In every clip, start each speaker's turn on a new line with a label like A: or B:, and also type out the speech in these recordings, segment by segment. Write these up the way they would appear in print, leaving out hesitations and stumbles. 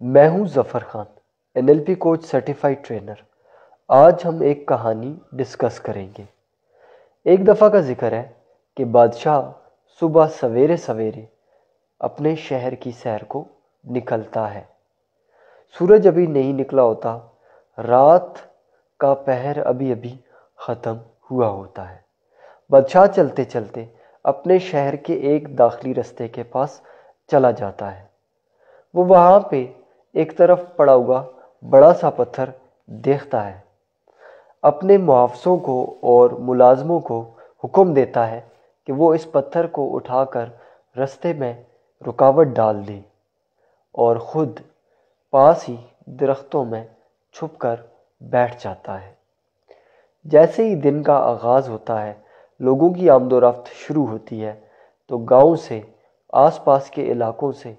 A: میں ہوں Zafar Khan, NLP coach certified trainer. آج ہم ایک کہانی ڈسکس کریں گے۔ ایک دفعہ کا ذکر ہے کہ بادشاہ صبح سویرے سویرے اپنے شہر کی سیر کو نکلتا ہے۔ سورج ابھی نہیں نکلا ہوتا، رات کا پہر ابھی ابھی ختم ہوا ہوتا ہے۔ بادشاہ چلتے چلتے اپنے شہر کے ایک داخلی رستے کے پاس چلا جاتا ہے۔ وہ وہاں پہ ایک طرف پڑا ہوا بڑا سا پتھر دیکھتا ہے۔ اپنے محافظوں کو اور ملازموں کو حکم دیتا ہے کہ وہ اس پتھر کو اٹھا کر رستے میں رکاوٹ ڈال دیں، اور خود پاس ہی درختوں میں چھپ کر بیٹھ جاتا ہے۔ جیسے ہی دن کا آغاز ہوتا ہے، لوگوں کی آمد و رفت شروع ہوتی ہے، تو گاؤں سے، آس پاس کے علاقوں سے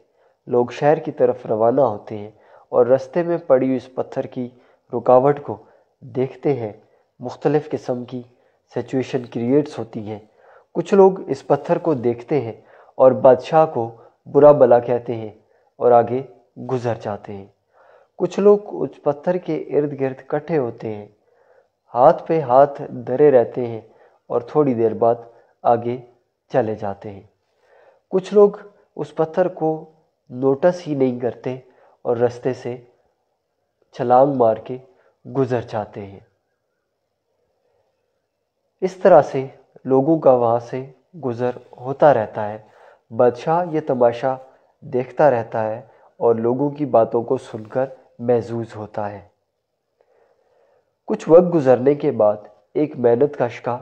A: لوگ شہر کی طرف روانہ ہوتے ہیں اور رستے میں پڑی ہوئی اس پتھر کی رکاوٹ کو دیکھتے ہیں۔ مختلف قسم کی سچویشن کریٹس ہوتی ہیں۔ کچھ لوگ اس پتھر کو دیکھتے ہیں اور بادشاہ کو برا بھلا کہتے ہیں اور آگے گزر جاتے ہیں۔ کچھ لوگ اس پتھر کے ارد گرد اکٹھے ہوتے ہیں، ہاتھ پہ ہاتھ دھرے رہتے ہیں اور تھوڑی دیر بعد آگے چلے جاتے ہیں۔ کچھ لوگ اس پتھر کو نوٹس ہی نہیں کرتے اور رستے سے چھلانگ مار کے گزر جاتے ہیں۔ اس طرح سے لوگوں کا وہاں سے گزر ہوتا رہتا ہے۔ بادشاہ یہ تماشا دیکھتا رہتا ہے اور لوگوں کی باتوں کو سن کر محظوظ ہوتا ہے۔ کچھ وقت گزرنے کے بعد ایک محنت کش کا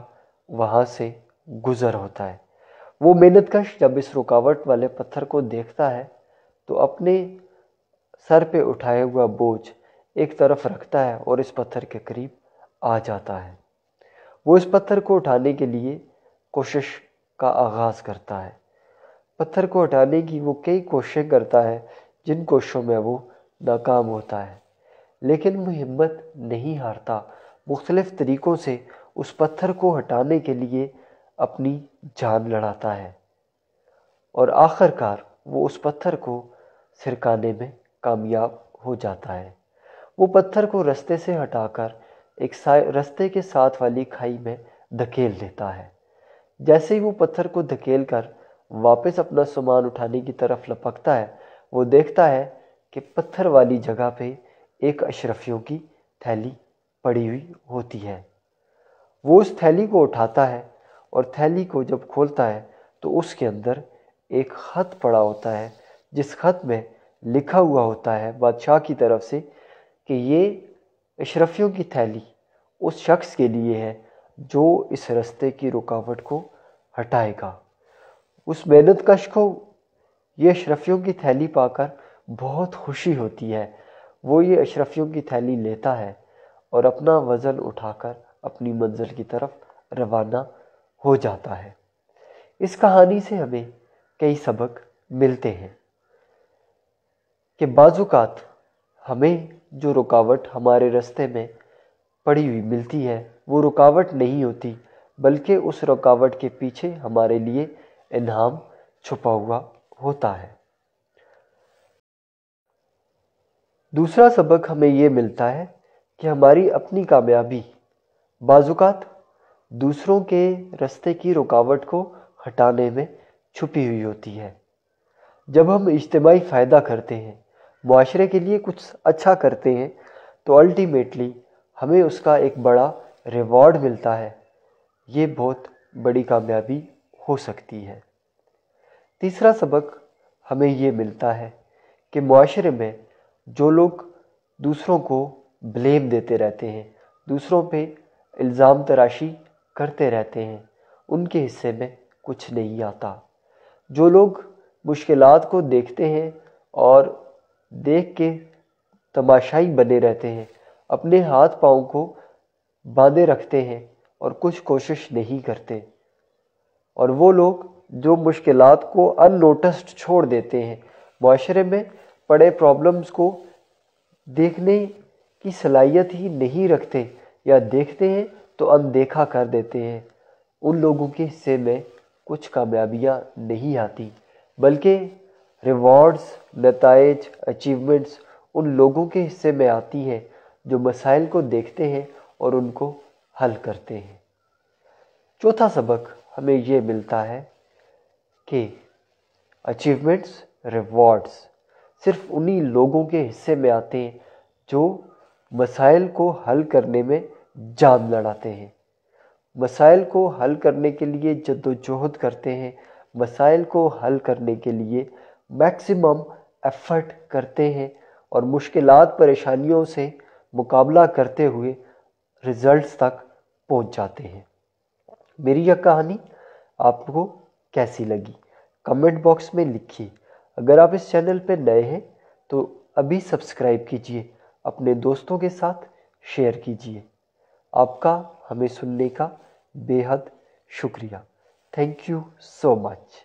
A: وہاں سے گزر ہوتا ہے۔ وہ محنت کش جب اس رکاوٹ والے پتھر کو دیکھتا ہے تو اپنے سر پہ اٹھائے ہوا بوجھ ایک طرف رکھتا ہے اور اس پتھر کے قریب آ جاتا ہے۔ وہ اس پتھر کو اٹھانے کے لیے کوشش کا آغاز کرتا ہے۔ پتھر کو اٹھانے کی وہ کئی کوششیں کرتا ہے، جن کوششوں میں وہ ناکام ہوتا ہے، لیکن وہ ہمت نہیں ہارتا۔ مختلف طریقوں سے اس پتھر کو ہٹانے کے لیے اپنی جان لڑاتا ہے، اور آخر کار وہ اس پتھر کو سرکانے میں کامیاب ہو جاتا ہے۔ وہ پتھر کو رستے سے ہٹا کر ایک رستے کے ساتھ والی کھائی میں دھکیل دیتا ہے۔ جیسے ہی وہ پتھر کو دھکیل کر واپس اپنا سامان اٹھانے کی طرف لپکتا ہے، وہ دیکھتا ہے کہ پتھر والی جگہ پہ ایک اشرفیوں کی تھیلی پڑی ہوئی ہوتی ہے۔ وہ اس تھیلی کو اٹھاتا ہے اور تھیلی کو جب کھولتا ہے تو اس کے اندر ایک خط پڑا ہوتا ہے، جس خط میں لکھا ہوا ہوتا ہے بادشاہ کی طرف سے کہ یہ اشرفیوں کی تھیلی اس شخص کے لیے ہے جو اس رستے کی رکاوٹ کو ہٹائے گا۔ اس محنت کش کو یہ اشرفیوں کی تھیلی پا کر بہت خوشی ہوتی ہے۔ وہ یہ اشرفیوں کی تھیلی لیتا ہے اور اپنا وزن اٹھا کر اپنی منزل کی طرف روانہ ہو جاتا ہے۔ اس کہانی سے ہمیں کئی سبق ملتے ہیں کہ بعض اوقات ہمیں جو رکاوٹ ہمارے رستے میں پڑی ہوئی ملتی ہے، وہ رکاوٹ نہیں ہوتی، بلکہ اس رکاوٹ کے پیچھے ہمارے لیے انعام چھپا ہوا ہوتا ہے۔ دوسرا سبق ہمیں یہ ملتا ہے کہ ہماری اپنی کامیابی بعض اوقات دوسروں کے رستے کی رکاوٹ کو ہٹانے میں چھپی ہوئی ہوتی ہے۔ جب ہم اجتماعی فائدہ کرتے ہیں، معاشرے کے لیے کچھ اچھا کرتے ہیں، تو الٹیمیٹلی ہمیں اس کا ایک بڑا ریوارڈ ملتا ہے۔ یہ بہت بڑی کامیابی ہو سکتی ہے۔ تیسرا سبق ہمیں یہ ملتا ہے کہ معاشرے میں جو لوگ دوسروں کو بلیم دیتے رہتے ہیں، دوسروں پہ الزام تراشی کرتے رہتے ہیں، ان کے حصے میں کچھ نہیں آتا۔ جو لوگ مشکلات کو دیکھتے ہیں اور دیکھ کے تماشائی بنے رہتے ہیں، اپنے ہاتھ پاؤں کو باندھے رکھتے ہیں اور کچھ کوشش نہیں کرتے، اور وہ لوگ جو مشکلات کو ان نوٹسڈ چھوڑ دیتے ہیں، معاشرے میں پڑے پرابلمز کو دیکھنے کی صلاحیت ہی نہیں رکھتے، یا دیکھتے ہیں تو اندیکھا کر دیتے ہیں، ان لوگوں کے حصے میں کچھ کامیابیاں نہیں آتی، بلکہ ریوارڈز، نتائج، اچیومنٹس ان لوگوں کے حصے میں آتی ہیں جو مسائل کو دیکھتے ہیں اور ان کو حل کرتے ہیں۔ چوتھا سبق ہمیں یہ ملتا ہے کہ اچیومنٹس، ریوارڈز صرف انہی لوگوں کے حصے میں آتے ہیں جو مسائل کو حل کرنے میں جان لڑاتے ہیں، مسائل کو حل کرنے کے لیے جدوجہد کرتے ہیں، مسائل کو حل کرنے کے لیے میکسیمم ایفرٹ کرتے ہیں اور مشکلات، پریشانیوں سے مقابلہ کرتے ہوئے ریزلٹس تک پہنچ جاتے ہیں۔ میری یہ کہانی آپ کو کیسی لگی کمنٹ باکس میں لکھیے۔ اگر آپ اس چینل پہ نئے ہیں تو ابھی سبسکرائب کیجئے، اپنے دوستوں کے ساتھ شیئر کیجئے۔ آپ کا ہمیں سننے کا بے حد شکریہ۔ Thank you so much.